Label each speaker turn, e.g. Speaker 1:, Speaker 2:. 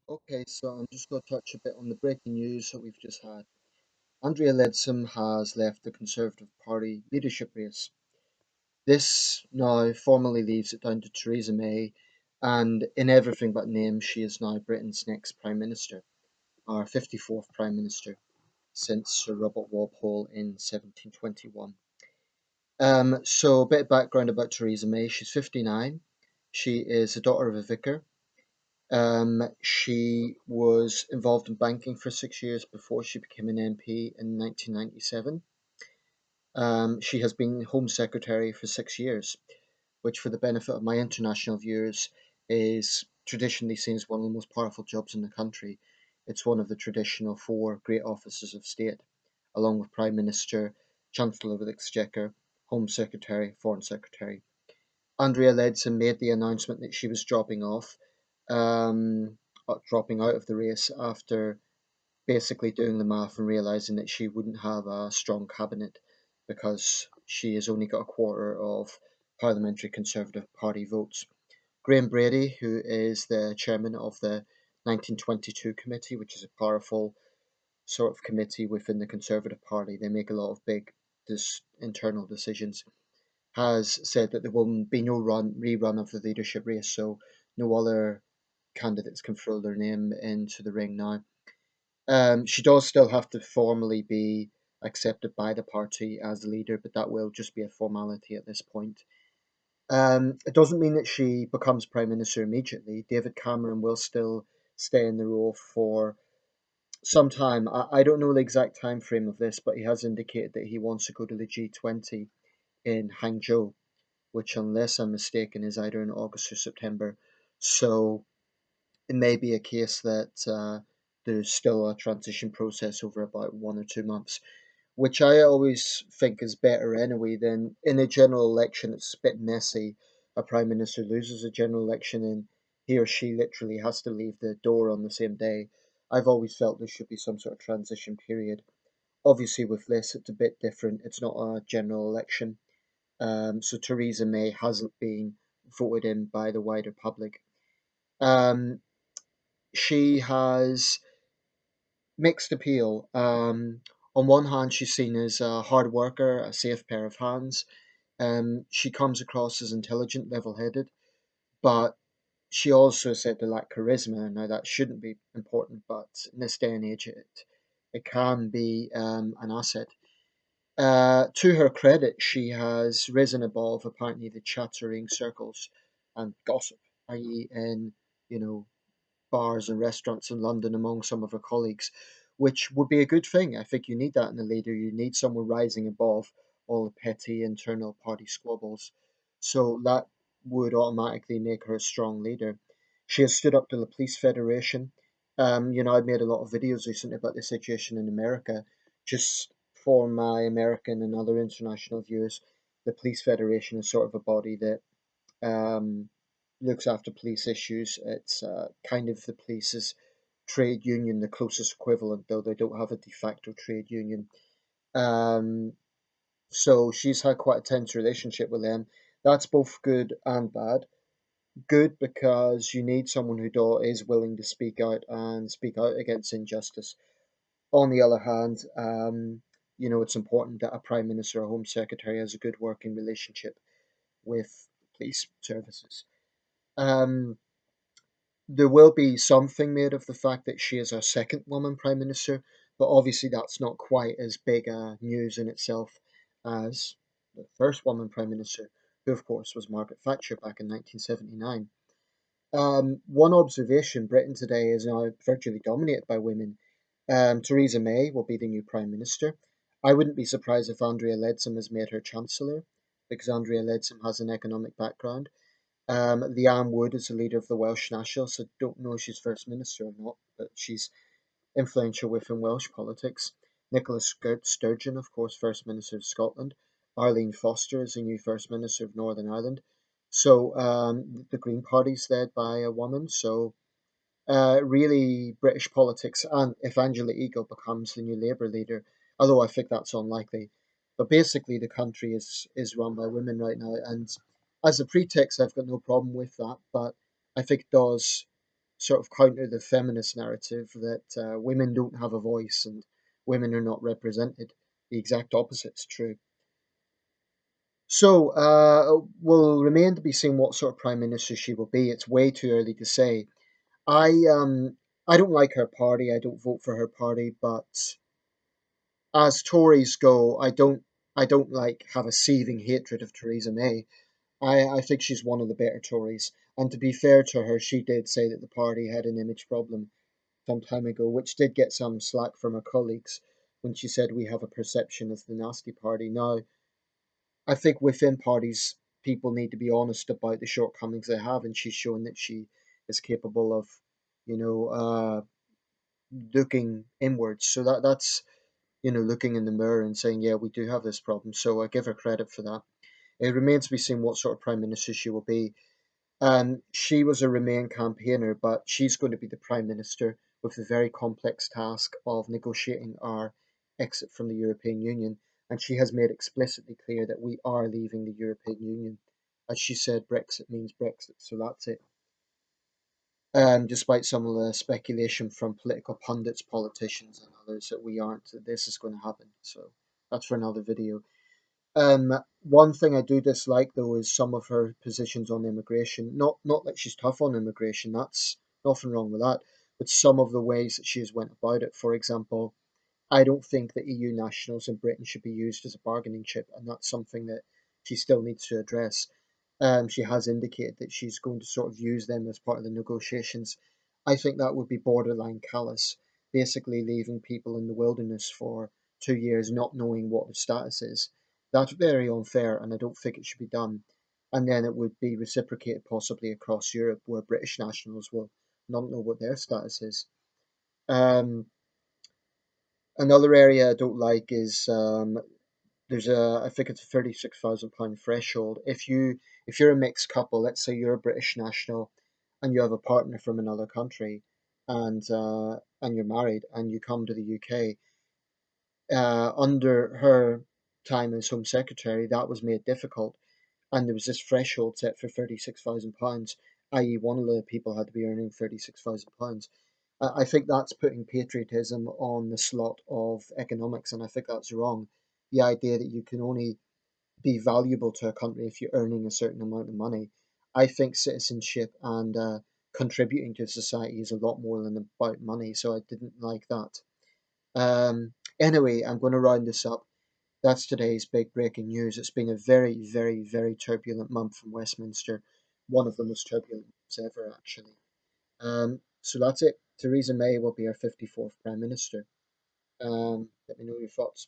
Speaker 1: Okay, so I'm just going to touch a bit on the breaking news that we've just had. Andrea Leadsom has left the Conservative Party leadership race. This now formally leaves it down to Theresa May, and in everything but name, she is now Britain's next Prime Minister, our 54th Prime Minister since Sir Robert Walpole in 1721. So, a bit of background about Theresa May. She's 59. She is the daughter of a vicar. She was involved in banking for 6 years before she became an MP in 1997. She has been Home Secretary for 6 years, which, for the benefit of my international viewers, is traditionally seen as one of the most powerful jobs in the country. It's one of the traditional four great offices of state, along with Prime Minister, Chancellor of the Exchequer, Home Secretary, Foreign Secretary. Andrea Leadsom made the announcement that she was um, dropping out of the race after basically doing the math and realizing that she wouldn't have a strong cabinet because she has only got a quarter of parliamentary Conservative Party votes. Graham Brady, who is the chairman of the 1922 committee, which is a powerful sort of committee within the Conservative Party, they make a lot of big internal decisions, has said that there will be no rerun of the leadership race, so no other candidates can throw their name into the ring now. She does still have to formally be accepted by the party as the leader, but that will just be a formality at this point. It doesn't mean that she becomes prime minister immediately. David Cameron will still stay in the role for some time. I don't know the exact time frame of this, but he has indicated that he wants to go to the G20 in Hangzhou, which, unless I'm mistaken, is either in August or September. So it may be a case that there's still a transition process over about 1 or 2 months, which I always think is better anyway than in a general election. It's a bit messy. A prime minister loses a general election and he or she literally has to leave the door on the same day. I've always felt there should be some sort of transition period. Obviously, with this, it's a bit different. It's not a general election. So Theresa May hasn't been voted in by the wider public. Um, she has mixed appeal. On one hand, she's seen as a hard worker, a safe pair of hands. She comes across as intelligent, level-headed, but she also said to lack charisma. Now that shouldn't be important, but in this day and age, it can be an asset. To her credit, she has risen above apparently the chattering circles and gossip, i.e., in you know bars and restaurants in London among some of her colleagues, which would be a good thing. I think you need that in a leader. You need someone rising above all the petty internal party squabbles. So that would automatically make her a strong leader. She has stood up to the police federation. I've made a lot of videos recently about the situation in America. Just for my American and other international viewers, the police federation is sort of a body that um, looks after police issues. It's kind of the police's trade union, the closest equivalent, though they don't have a de facto trade union. Um, so she's had quite a tense relationship with them. That's both good and bad. Good because you need someone who is willing to speak out and speak out against injustice. On the other hand, it's important that a prime minister or home secretary has a good working relationship with police services. Um, there will be something made of the fact that she is our second woman prime minister, but obviously that's not quite as big a news in itself as the first woman prime minister, who of course was Margaret Thatcher back in 1979. One observation: Britain today is now virtually dominated by women. Theresa May will be the new prime minister. I wouldn't be surprised if Andrea Leadsom has made her chancellor, because Andrea Leadsom has an economic background. Leanne Wood is the leader of the Welsh Nationals. I don't know if she's First Minister or not, but she's influential within Welsh politics. Nicola Sturgeon, of course, First Minister of Scotland. Arlene Foster is the new First Minister of Northern Ireland. So the Green Party's led by a woman. So really British politics, and if Angela Eagle becomes the new Labour leader, although I think that's unlikely, but basically the country is run by women right now, and as a pretext, I've got no problem with that, but I think it does sort of counter the feminist narrative that women don't have a voice and women are not represented. The exact opposite is true. So, will remain to be seen what sort of prime minister she will be. It's way too early to say. I um I don't like her party. I don't vote for her party, but as Tories go, I don't like have a seething hatred of Theresa May. I think she's one of the better Tories. And to be fair to her, she did say that the party had an image problem some time ago, which did get some slack from her colleagues when she said we have a perception of the nasty party. Now, I think within parties, people need to be honest about the shortcomings they have, and she's shown that she is capable of, you know, looking inwards. So that's looking in the mirror and saying, yeah, we do have this problem. So I give her credit for that. It remains to be seen what sort of prime minister she will be. She was a Remain campaigner, but she's going to be the prime minister with the very complex task of negotiating our exit from the European Union. And she has made explicitly clear that we are leaving the European Union. As she said, Brexit means Brexit, so that's it. Despite some of the speculation from political pundits, politicians, and others that we aren't, that this is going to happen. So that's for another video. One thing I do dislike though is some of her positions on immigration. Not that she's tough on immigration, that's nothing wrong with that, but some of the ways that she has went about it. For example, I don't think that EU nationals in Britain should be used as a bargaining chip, and that's something that she still needs to address. She has indicated that she's going to sort of use them as part of the negotiations. I think that would be borderline callous, basically leaving people in the wilderness for 2 years not knowing what their status is. That's very unfair, and I don't think it should be done. And then it would be reciprocated possibly across Europe, where British nationals will not know what their status is. Um, Another area I don't like is there's I think it's a £36,000 threshold. If you're a mixed couple, let's say you're a British national and you have a partner from another country, and you're married and you come to the UK, under her time as Home Secretary, that was made difficult, and there was this threshold set for £36,000, i.e., one of the people had to be earning £36,000. I think that's putting patriotism on the slot of economics, and I think that's wrong. The idea that you can only be valuable to a country if you're earning a certain amount of money. I think citizenship and contributing to society is a lot more than about money, so I didn't like that. Anyway, I'm going to round this up. That's today's big breaking news. It's been a very, very, very turbulent month from Westminster. One of the most turbulent months ever, actually. So that's it. Theresa May will be our 54th Prime Minister. Let me know your thoughts.